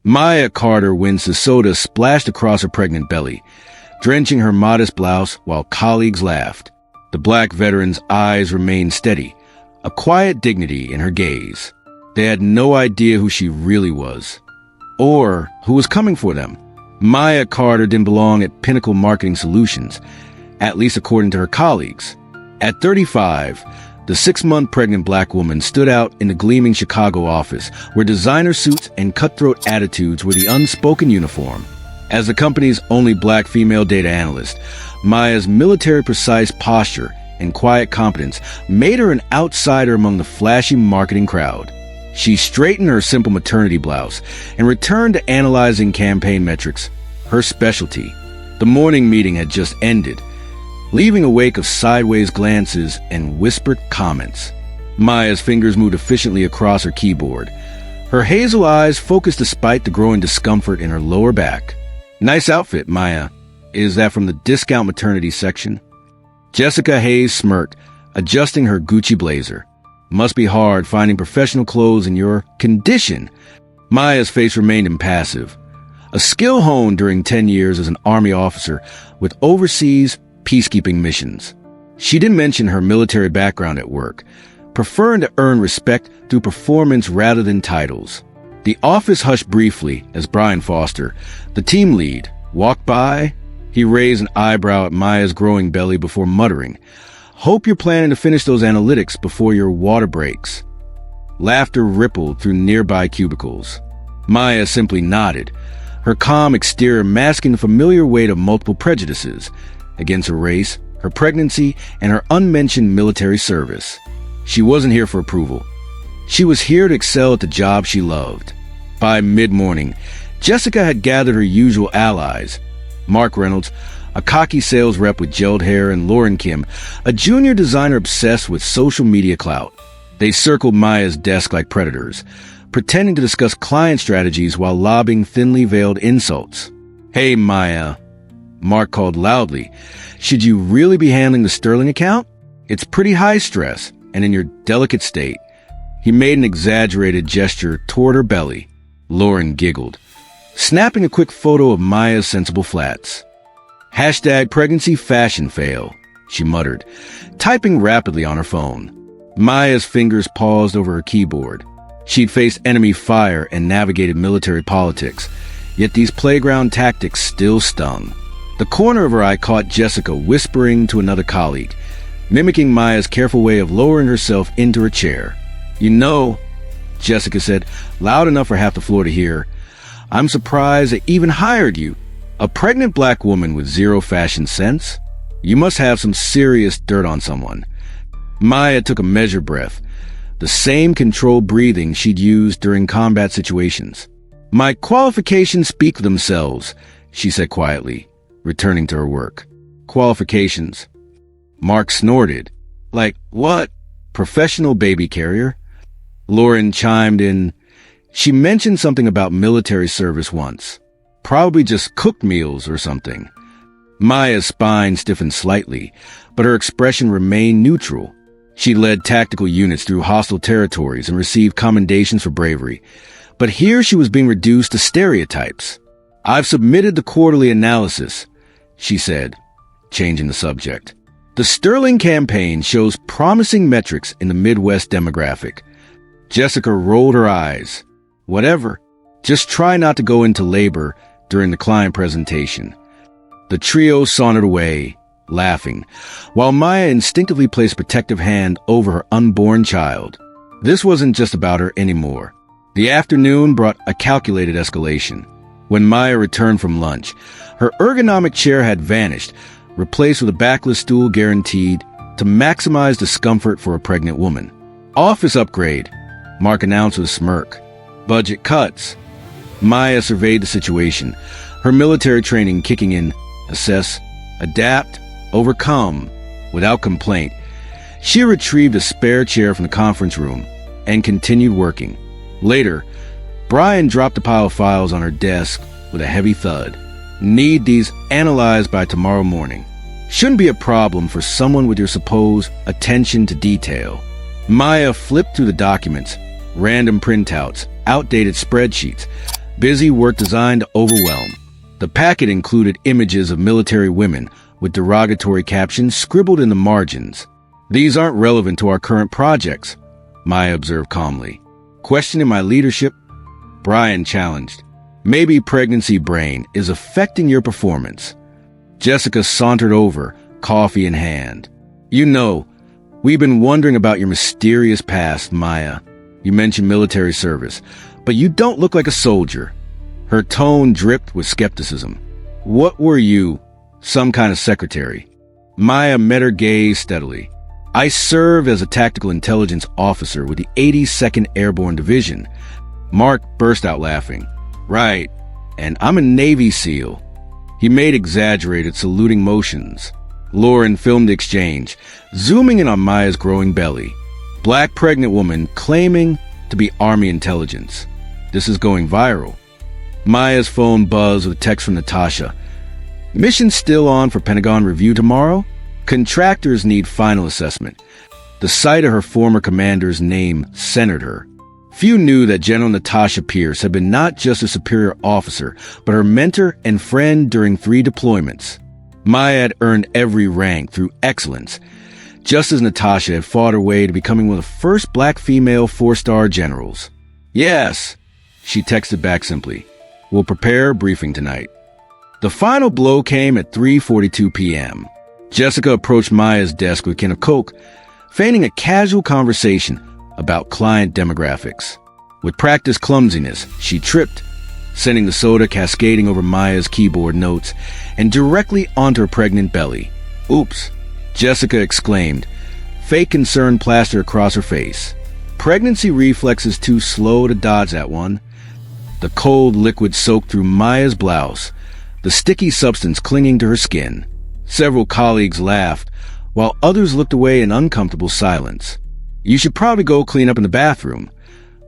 Maya Carter wins the soda splashed across her pregnant belly, drenching her modest blouse while colleagues laughed. The black veteran's eyes remained steady, a quiet dignity in her gaze. They had no idea who she really was, or who was coming for them. Maya Carter didn't belong at Pinnacle Marketing Solutions, at least according to her colleagues. At 35, the 6-month pregnant black woman stood out in the gleaming Chicago office, where designer suits and cutthroat attitudes were the unspoken uniform. As the company's only black female data analyst, Maya's military-precise posture and quiet competence made her an outsider among the flashy marketing crowd. She straightened her simple maternity blouse and returned to analyzing campaign metrics, her specialty. The morning meeting had just ended, leaving a wake of sideways glances and whispered comments. Maya's fingers moved efficiently across her keyboard. Her hazel eyes focused despite the growing discomfort in her lower back. "Nice outfit, Maya. Is that from the discount maternity section?" Jessica Hayes smirked, adjusting her Gucci blazer. "Must be hard finding professional clothes in your condition." Maya's face remained impassive. A skill honed during 10 years as an Army officer with overseas peacekeeping missions. She didn't mention her military background at work, preferring to earn respect through performance rather than titles. The office hushed briefly as Brian Foster, the team lead, walked by. He raised an eyebrow at Maya's growing belly before muttering, "Hope you're planning to finish those analytics before your water breaks." Laughter rippled through nearby cubicles. Maya simply nodded, her calm exterior masking the familiar weight of multiple prejudices against her race, her pregnancy, and her unmentioned military service. She wasn't here for approval. She was here to excel at the job she loved. By mid-morning, Jessica had gathered her usual allies: Mark Reynolds, a cocky sales rep with gelled hair, and Lauren Kim, a junior designer obsessed with social media clout. They circled Maya's desk like predators, pretending to discuss client strategies while lobbing thinly veiled insults. "Hey, Maya," Mark called loudly. "Should you really be handling the Sterling account? It's pretty high stress and in your delicate state." He made an exaggerated gesture toward her belly. Lauren giggled, snapping a quick photo of Maya's sensible flats. "Hashtag pregnancy fashion fail," she muttered, typing rapidly on her phone. Maya's fingers paused over her keyboard. She'd faced enemy fire and navigated military politics, yet these playground tactics still stung. The corner of her eye caught Jessica whispering to another colleague, mimicking Maya's careful way of lowering herself into her chair. "You know," Jessica said, loud enough for half the floor to hear, "I'm surprised they even hired you. A pregnant black woman with zero fashion sense? You must have some serious dirt on someone." Maya took a measured breath, the same controlled breathing she'd used during combat situations. "My qualifications speak for themselves," she said quietly, returning to her work. "Qualifications?" Mark snorted. "Like what? Professional baby carrier?" Lauren chimed in. She mentioned something about military service once. Probably just cooked meals or something. Maya's spine stiffened slightly, but her expression remained neutral. She led tactical units through hostile territories and received commendations for bravery. But here she was being reduced to stereotypes. "I've submitted the quarterly analysis," she said, changing the subject. "The Sterling campaign shows promising metrics in the Midwest demographic." Jessica rolled her eyes. "Whatever. Just try not to go into labor during the client presentation." The trio sauntered away, laughing, while Maya instinctively placed a protective hand over her unborn child. This wasn't just about her anymore. The afternoon brought a calculated escalation. When Maya returned from lunch, her ergonomic chair had vanished, replaced with a backless stool guaranteed to maximize discomfort for a pregnant woman. "Office upgrade," Mark announced with a smirk. "Budget cuts." Maya surveyed the situation, her military training kicking in. Assess, adapt, overcome, without complaint. She retrieved a spare chair from the conference room and continued working. Later, Brian dropped a pile of files on her desk with a heavy thud. "Need these analyzed by tomorrow morning." Shouldn't be a problem for someone with your supposed attention to detail. Maya flipped through the documents, random printouts, outdated spreadsheets. Busy work designed to overwhelm. The packet included images of military women with derogatory captions scribbled in the margins. These aren't relevant to our current projects, Maya observed calmly. Questioning my leadership, Brian challenged. Maybe pregnancy brain is affecting your performance. Jessica sauntered over, coffee in hand. You know, we've been wondering about your mysterious past, Maya. You mentioned military service, but you don't look like a soldier. Her tone dripped with skepticism. What were you? Some kind of secretary? Maya met her gaze steadily. I served as a tactical intelligence officer with the 82nd Airborne Division. Mark burst out laughing. Right, and I'm a Navy SEAL. He made exaggerated, saluting motions. Lauren filmed the exchange, zooming in on Maya's growing belly. Black pregnant woman claiming to be Army intelligence. This is going viral. Maya's phone buzzed with a text from Natasha. Mission still on for Pentagon review tomorrow? Contractors need final assessment. The sight of her former commander's name centered her. Few knew that General Natasha Pierce had been not just a superior officer, but her mentor and friend during 3 deployments. Maya had earned every rank through excellence, just as Natasha had fought her way to becoming one of the first black female 4-star generals. Yes, she texted back simply. We'll prepare a briefing tonight. The final blow came at 3:42 p.m. Jessica approached Maya's desk with a can of Coke, feigning a casual conversation about client demographics. With practiced clumsiness, she tripped, sending the soda cascading over Maya's keyboard notes and directly onto her pregnant belly. Oops, Jessica exclaimed, fake concern plastered across her face. Pregnancy reflexes too slow to dodge that one. The cold liquid soaked through Maya's blouse, the sticky substance clinging to her skin. Several colleagues laughed, while others looked away in uncomfortable silence. You should probably go clean up in the bathroom,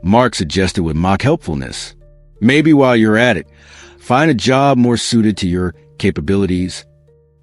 Mark suggested with mock helpfulness. Maybe while you're at it, find a job more suited to your capabilities.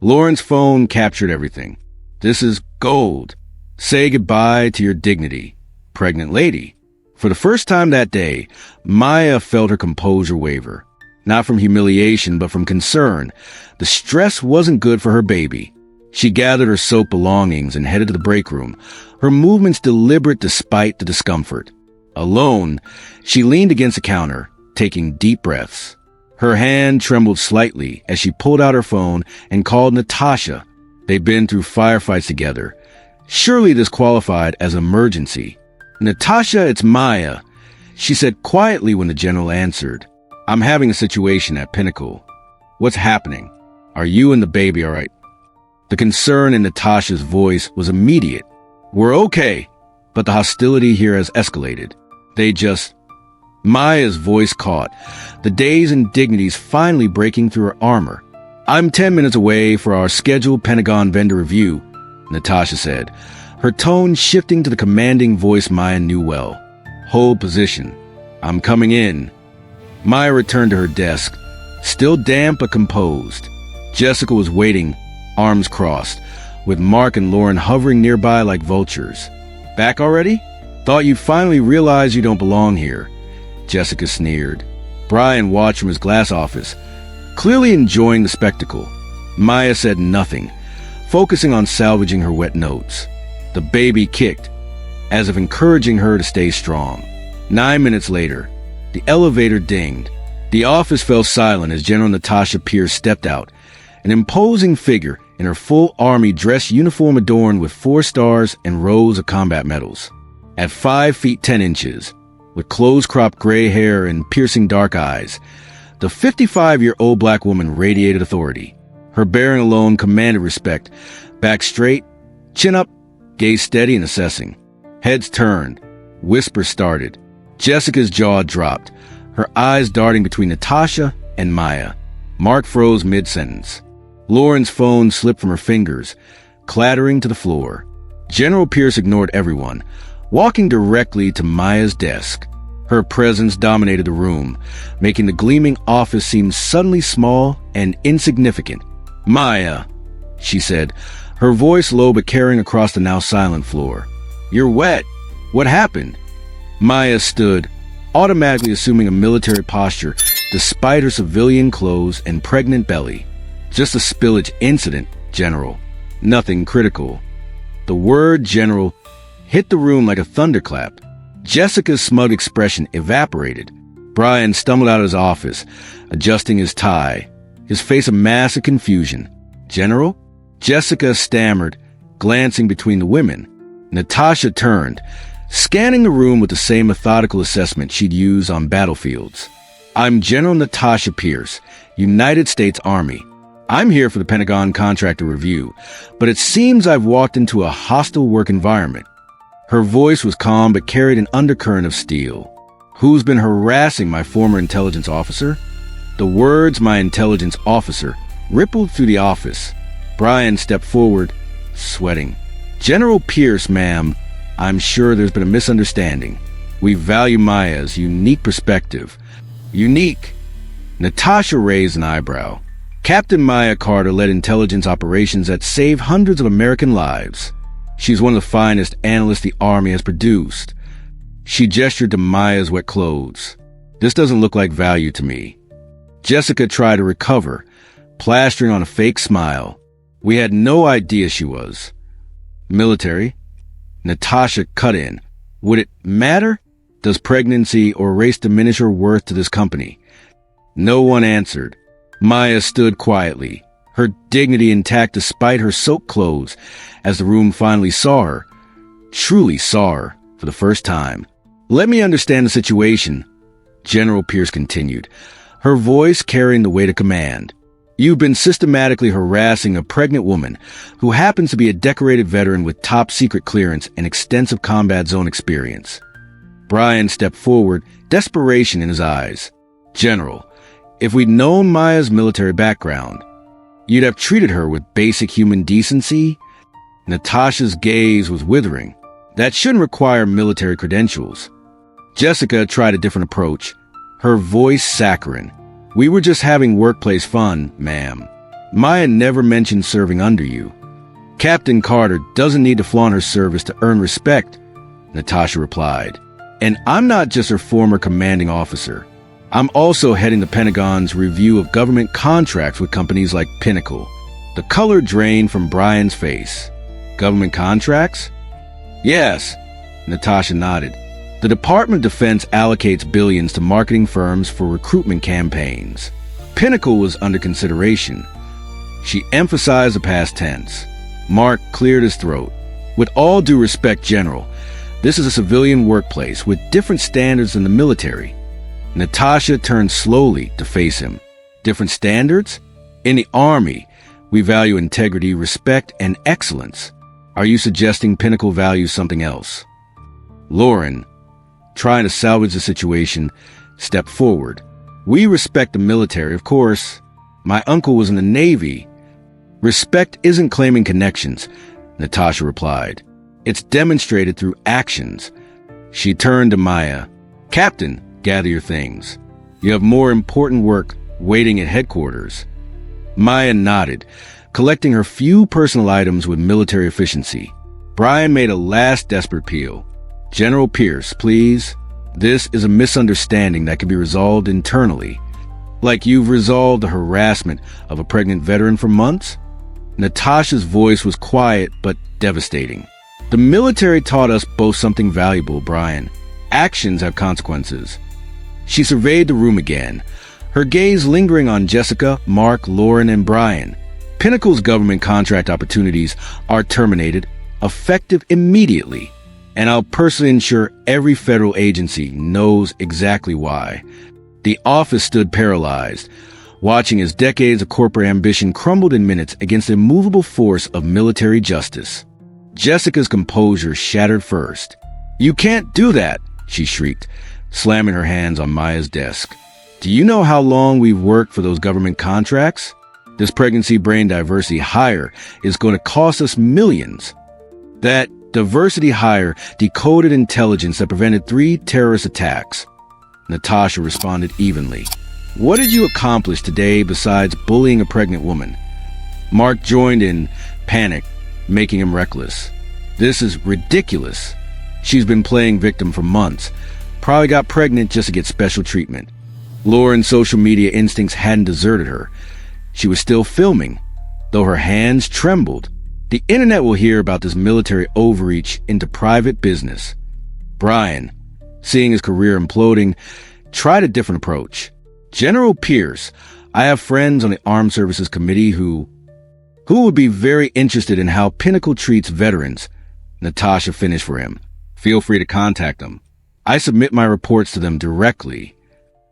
Lauren's phone captured everything. This is gold. Say goodbye to your dignity, pregnant lady. For the first time that day, Maya felt her composure waver. Not from humiliation, but from concern. The stress wasn't good for her baby. She gathered her soaked belongings and headed to the break room, her movements deliberate despite the discomfort. Alone, she leaned against the counter, taking deep breaths. Her hand trembled slightly as she pulled out her phone and called Natasha. They'd been through firefights together. Surely this qualified as emergency. Natasha, it's Maya, she said quietly when the general answered. I'm having a situation at Pinnacle. What's happening? Are you and the baby all right? The concern in Natasha's voice was immediate. We're okay, but the hostility here has escalated. Maya's voice caught, the days and dignities finally breaking through her armor. I'm 10 minutes away for our scheduled Pentagon vendor review, Natasha said, her tone shifting to the commanding voice Maya knew well. Hold position. I'm coming in. Maya returned to her desk, still damp but composed. Jessica was waiting, arms crossed, with Mark and Lauren hovering nearby like vultures. Back already? Thought you'd finally realize you don't belong here, Jessica sneered. Brian watched from his glass office, clearly enjoying the spectacle. Maya said nothing, focusing on salvaging her wet notes. The baby kicked, as if encouraging her to stay strong. 9 minutes later, the elevator dinged. The office fell silent as General Natasha Pierce stepped out, an imposing figure in her full army dress uniform adorned with 4 stars and rows of combat medals. At 5 feet 10 inches, with close-cropped gray hair and piercing dark eyes, the 55-year-old black woman radiated authority. Her bearing alone commanded respect. Back straight, chin up, gaze steady and assessing. Heads turned, whispers started. Jessica's jaw dropped, her eyes darting between Natasha and Maya. Mark froze mid-sentence. Lauren's phone slipped from her fingers, clattering to the floor. General Pierce ignored everyone, walking directly to Maya's desk. Her presence dominated the room, making the gleaming office seem suddenly small and insignificant. Maya, she said, her voice low but carrying across the now silent floor. You're wet. What happened? Maya stood, automatically assuming a military posture, despite her civilian clothes and pregnant belly. Just a spillage incident, General. Nothing critical. The word General hit the room like a thunderclap. Jessica's smug expression evaporated. Brian stumbled out of his office, adjusting his tie, his face a mass of confusion. General? Jessica stammered, glancing between the women. Natasha turned, scanning the room with the same methodical assessment she'd use on battlefields. I'm General Natasha Pierce, United States Army. I'm here for the Pentagon contractor review, but it seems I've walked into a hostile work environment. Her voice was calm but carried an undercurrent of steel. Who's been harassing my former intelligence officer? The words "my intelligence officer" rippled through the office. Brian stepped forward, sweating. General Pierce, ma'am, I'm sure there's been a misunderstanding. We value Maya's unique perspective. Unique? Natasha raised an eyebrow. Captain Maya Carter led intelligence operations that saved hundreds of American lives. She's one of the finest analysts the Army has produced. She gestured to Maya's wet clothes. This doesn't look like value to me. Jessica tried to recover, plastering on a fake smile. We had no idea she was. Military? Natasha cut in. Would it matter? Does pregnancy or race diminish her worth to this company? No one answered. Maya stood quietly, her dignity intact despite her soaked clothes, as the room finally saw her. Truly saw her, for the first time. Let me understand the situation, General Pierce continued, her voice carrying the weight of command. You've been systematically harassing a pregnant woman who happens to be a decorated veteran with top secret clearance and extensive combat zone experience. Brian stepped forward, desperation in his eyes. General, if we'd known Maya's military background, you'd have treated her with basic human decency. Natasha's gaze was withering. That shouldn't require military credentials. Jessica tried a different approach, her voice saccharine. We were just having workplace fun, ma'am. Maya never mentioned serving under you. Captain Carter doesn't need to flaunt her service to earn respect, Natasha replied. And I'm not just her former commanding officer. I'm also heading the Pentagon's review of government contracts with companies like Pinnacle. The color drained from Brian's face. Government contracts? Yes, Natasha nodded. The Department of Defense allocates billions to marketing firms for recruitment campaigns. Pinnacle was under consideration. She emphasized the past tense. Mark cleared his throat. With all due respect, General, this is a civilian workplace with different standards than the military. Natasha turned slowly to face him. Different standards? In the Army, we value integrity, respect, and excellence. Are you suggesting Pinnacle values something else? Lauren, trying to salvage the situation, stepped forward. We respect the military, of course. My uncle was in the Navy. Respect isn't claiming connections, Natasha replied. It's demonstrated through actions. She turned to Maya. Captain, gather your things. You have more important work waiting at headquarters. Maya nodded, collecting her few personal items with military efficiency. Brian made a last desperate appeal. General Pierce, please. This is a misunderstanding that can be resolved internally. Like you've resolved the harassment of a pregnant veteran for months? Natasha's voice was quiet but devastating. The military taught us both something valuable, Brian. Actions have consequences. She surveyed the room again, her gaze lingering on Jessica, Mark, Lauren, and Brian. Pinnacle's government contract opportunities are terminated, effective immediately. And I'll personally ensure every federal agency knows exactly why. The office stood paralyzed, watching as decades of corporate ambition crumbled in minutes against the immovable force of military justice. Jessica's composure shattered first. You can't do that, she shrieked, slamming her hands on Maya's desk. Do you know how long we've worked for those government contracts? This pregnancy brain diversity hire is going to cost us millions. That diversity hire decoded intelligence that prevented 3 terrorist attacks. Natasha responded evenly. What did you accomplish today besides bullying a pregnant woman? Mark joined in, panic, making him reckless. This is ridiculous. She's been playing victim for months. Probably got pregnant just to get special treatment. Lauren's social media instincts hadn't deserted her. She was still filming, though her hands trembled. The internet will hear about this military overreach into private business. Brian, seeing his career imploding, tried a different approach. General Pierce, I have friends on the Armed Services Committee who would be very interested in how Pinnacle treats veterans. Natasha finished for him. Feel free to contact them. I submit my reports to them directly.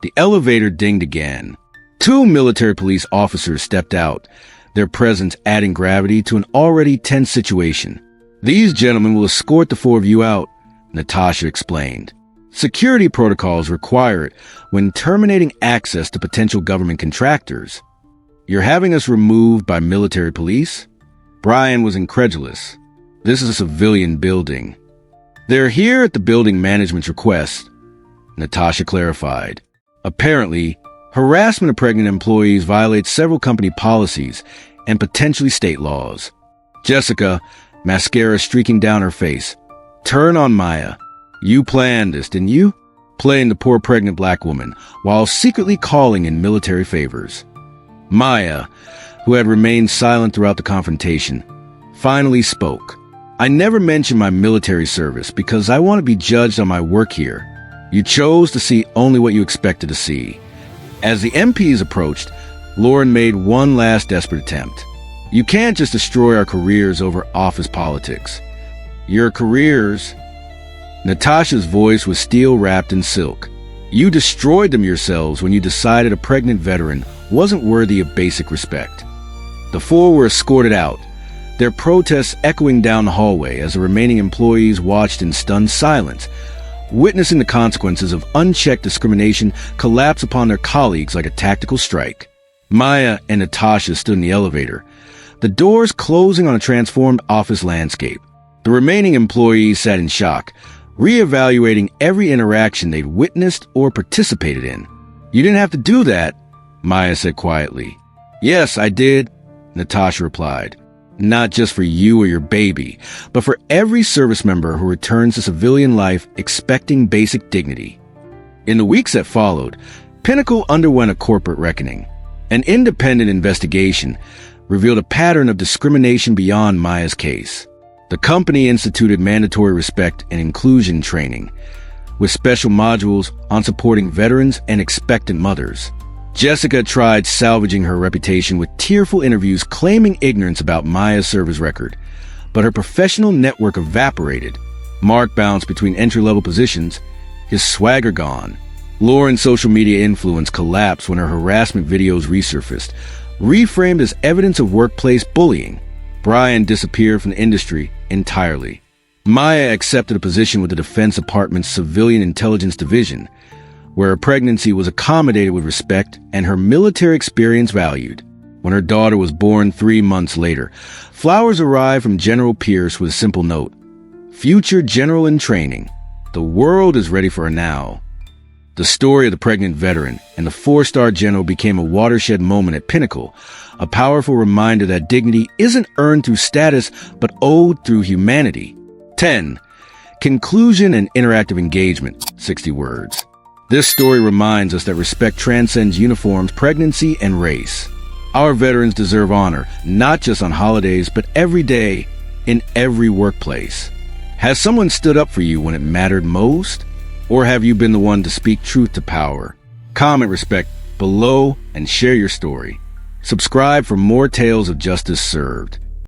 The elevator dinged again. 2 military police officers stepped out, their presence adding gravity to an already tense situation. These gentlemen will escort the 4 of you out, Natasha explained. Security protocols require it when terminating access to potential government contractors. You're having us removed by military police? Brian was incredulous. This is a civilian building. They're here at the building management's request, Natasha clarified. Apparently, harassment of pregnant employees violates several company policies and potentially state laws. Jessica, mascara streaking down her face. Turn on Maya. You planned this, didn't you? Playing the poor pregnant black woman while secretly calling in military favors. Maya, who had remained silent throughout the confrontation, finally spoke. I never mentioned my military service because I want to be judged on my work here. You chose to see only what you expected to see. As the MPs approached, Lauren made one last desperate attempt. You can't just destroy our careers over office politics. Your careers... Natasha's voice was steel-wrapped in silk. You destroyed them yourselves when you decided a pregnant veteran wasn't worthy of basic respect. The 4 were escorted out, their protests echoing down the hallway as the remaining employees watched in stunned silence, witnessing the consequences of unchecked discrimination collapse upon their colleagues like a tactical strike. Maya and Natasha stood in the elevator, the doors closing on a transformed office landscape. The remaining employees sat in shock, reevaluating every interaction they'd witnessed or participated in. You didn't have to do that, Maya said quietly. Yes, I did, Natasha replied. Not just for you or your baby, but for every service member who returns to civilian life expecting basic dignity. In the weeks that followed, Pinnacle underwent a corporate reckoning. An independent investigation revealed a pattern of discrimination beyond Maya's case. The company instituted mandatory respect and inclusion training, with special modules on supporting veterans and expectant mothers. Jessica tried salvaging her reputation with tearful interviews claiming ignorance about Maya's service record, but her professional network evaporated. Mark bounced between entry-level positions, his swagger gone. Lauren's social media influence collapsed when her harassment videos resurfaced, reframed as evidence of workplace bullying. Brian disappeared from the industry entirely. Maya accepted a position with the Defense Department's Civilian Intelligence Division, where her pregnancy was accommodated with respect and her military experience valued. When her daughter was born 3 months later, flowers arrived from General Pierce with a simple note. Future General in Training. The world is ready for her now. The story of the pregnant veteran and the 4-star general became a watershed moment at Pinnacle, a powerful reminder that dignity isn't earned through status, but owed through humanity. 10. Conclusion and interactive engagement, 60 words. This story reminds us that respect transcends uniforms, pregnancy, and race. Our veterans deserve honor, not just on holidays, but every day, in every workplace. Has someone stood up for you when it mattered most? Or have you been the one to speak truth to power? Comment respect below and share your story. Subscribe for more tales of justice served.